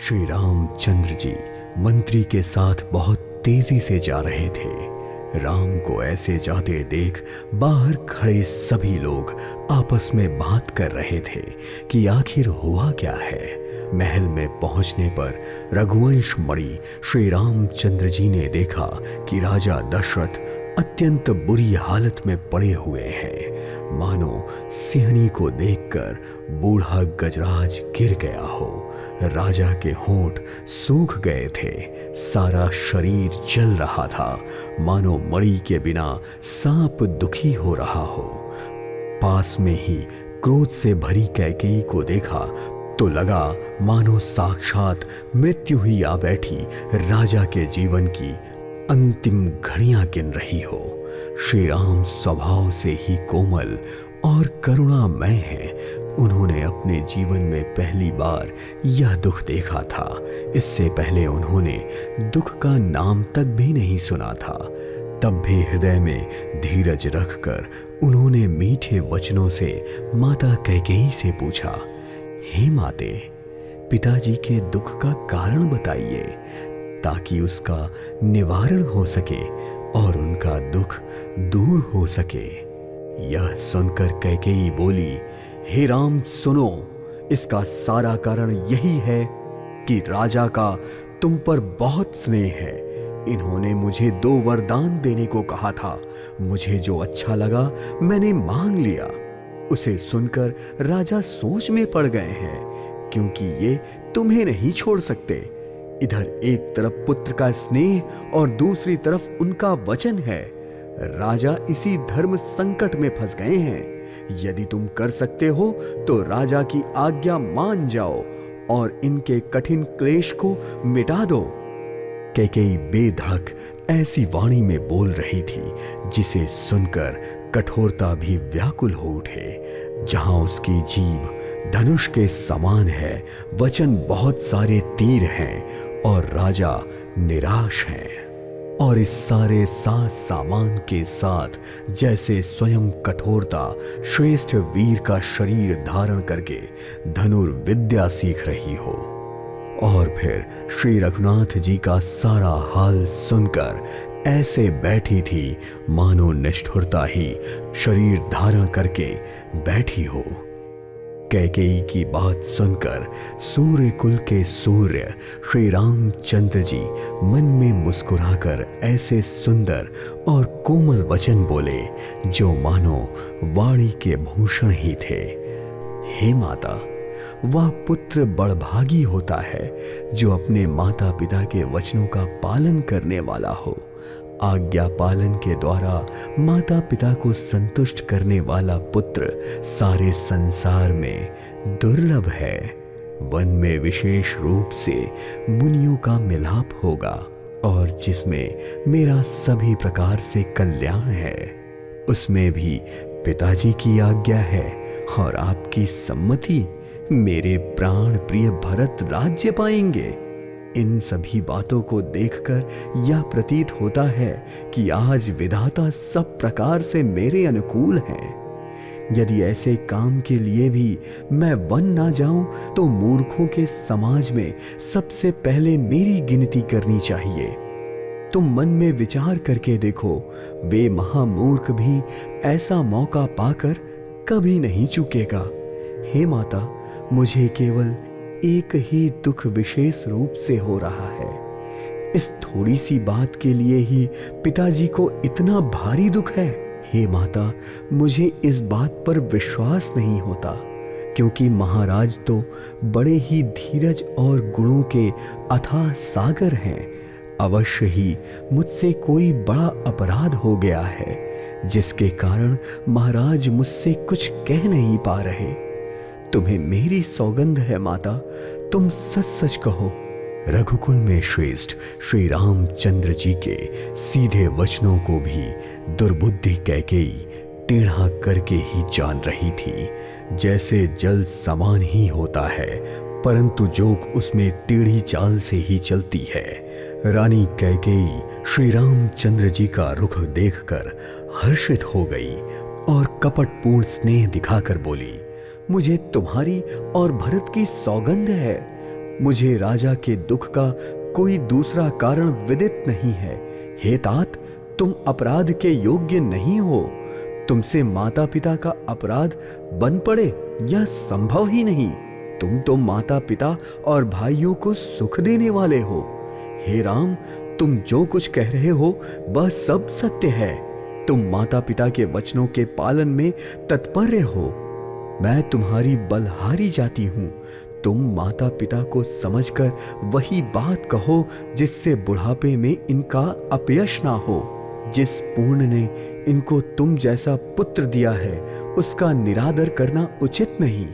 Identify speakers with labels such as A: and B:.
A: श्री रामचंद्र जी मंत्री के साथ बहुत तेजी से जा रहे थे। राम को ऐसे जाते देख बाहर खड़े सभी लोग आपस में बात कर रहे थे कि आखिर हुआ क्या है। महल में पहुंचने पर रघुवंश मणि श्री रामचंद्र जी ने देखा कि राजा दशरथ अत्यंत बुरी हालत में पड़े हुए हैं। मानो सिंहनी को देखकर बूढ़ा गजराज गिर गया हो। राजा के होंठ सूख गए थे, सारा शरीर जल रहा था, मानो मणि के बिना सांप दुखी हो रहा हो। पास में ही क्रोध से भरी कैकेयी को देखा तो लगा मानो साक्षात मृत्यु ही आ बैठी राजा के जीवन की अंतिम घड़ियां गिन रही हो। श्री राम स्वभाव से ही कोमल और करुणामय हैं। उन्होंने अपने जीवन में पहली बार यह दुख देखा था। इससे पहले उन्होंने दुख का नाम तक भी नहीं सुना था। तब भी हृदय में धीरज रखकर उन्होंने मीठे वचनों से माता कैकेयी से पूछा, हे माते, पिताजी के दुख का कारण बताइए ताकि उसका निवारण हो सके और उनका दुख दूर हो सके। यह सुनकर कैकेयी बोली, हे राम सुनो, इसका सारा कारण यही है कि राजा का तुम पर बहुत स्नेह है। इन्होंने मुझे 2 वरदान देने को कहा था। मुझे जो अच्छा लगा मैंने मांग लिया। उसे सुनकर राजा सोच में पड़ गए हैं, क्योंकि ये तुम्हें नहीं छोड़ सकते। इधर एक तरफ पुत्र का स्नेह और दूसरी तरफ उनका वचन है। राजा इसी धर्म संकट में फंस गए हैं। यदि तुम कर सकते हो तो राजा की आज्ञा मान जाओ और इनके कठिन क्लेश को मिटा दो। कैकेयी बेधड़क ऐसी वाणी में बोल रही थी जिसे सुनकर कठोरता भी व्याकुल हो उठे। जहां उसकी जीभ धनुष के समान है, वचन बहुत सारे तीर हैं और राजा निराश हैं। और इस सारे साज सामान के साथ जैसे स्वयं कठोरता श्रेष्ठ वीर का शरीर धारण करके धनुर्विद्या सीख रही हो। और फिर श्री रघुनाथ जी का सारा हाल सुनकर ऐसे बैठी थी मानो निष्ठुरता ही शरीर धारण करके बैठी हो। कैकेयी की बात सुनकर सूर्य कुल के सूर्य श्री रामचंद्र जी मन में मुस्कुराकर ऐसे सुंदर और कोमल वचन बोले जो मानो वाणी के भूषण ही थे। हे माता, वह पुत्र बड़भागी होता है जो अपने माता पिता के वचनों का पालन करने वाला हो। आज्ञा पालन के द्वारा माता पिता को संतुष्ट करने वाला पुत्र सारे संसार में दुर्लभ है। वन में विशेष रूप से मुनियों का मिलाप होगा और जिसमें मेरा सभी प्रकार से कल्याण है, उसमें भी पिताजी की आज्ञा है और आपकी सम्मति। मेरे प्राण प्रिय भरत राज्य पाएंगे। इन सभी बातों को देखकर यह प्रतीत होता है कि आज विधाता सब प्रकार से मेरे अनुकूल हैं। यदि ऐसे काम के लिए भी मैं वन ना जाऊं तो मूर्खों के समाज में सबसे पहले मेरी गिनती करनी चाहिए। तुम मन में विचार करके देखो, वे महामूर्ख भी ऐसा मौका पाकर कभी नहीं चूकेगा। हे माता, मुझे केवल एक ही दुख विशेष रूप से हो रहा है। इस थोड़ी सी बात के लिए ही पिताजी को इतना भारी दुख है। हे माता, मुझे इस बात पर विश्वास नहीं होता, क्योंकि महाराज तो बड़े ही धीरज और गुणों के अथाह सागर हैं। अवश्य ही मुझसे कोई बड़ा अपराध हो गया है जिसके कारण महाराज मुझसे कुछ कह नहीं पा रहे। तुम्हें मेरी सौगंध है माता, तुम सच सच कहो। रघुकुल में श्रेष्ठ श्री रामचंद्र जी के सीधे वचनों को भी दुर्बुद्धि कैकेयी टेढ़ा करके ही जान रही थी। जैसे जल समान ही होता है, परंतु जोक उसमें टेढ़ी चाल से ही चलती है। रानी कैकेयी श्री रामचंद्र जी का रुख देखकर हर्षित हो गई और कपटपूर्ण स्नेह दिखाकर बोली, मुझे तुम्हारी और भरत की सौगंध है, मुझे राजा के दुख का कोई दूसरा कारण विदित नहीं है। हे तात, तुम अपराध के योग्य नहीं हो। तुमसे माता पिता का अपराध बन पड़े यह संभव ही नहीं। तुम तो माता पिता और भाइयों को सुख देने वाले हो। हे राम, तुम जो कुछ कह रहे हो वह सब सत्य है। तुम माता पिता के वचनों के पालन में तत्पर हो। मैं तुम्हारी बलहारी जाति हूं। तुम माता पिता को समझकर वही बात कहो जिससे बुढ़ापे में इनका अपयश ना हो। जिस पूर्ण ने इनको तुम जैसा पुत्र दिया है उसका निरादर करना उचित नहीं।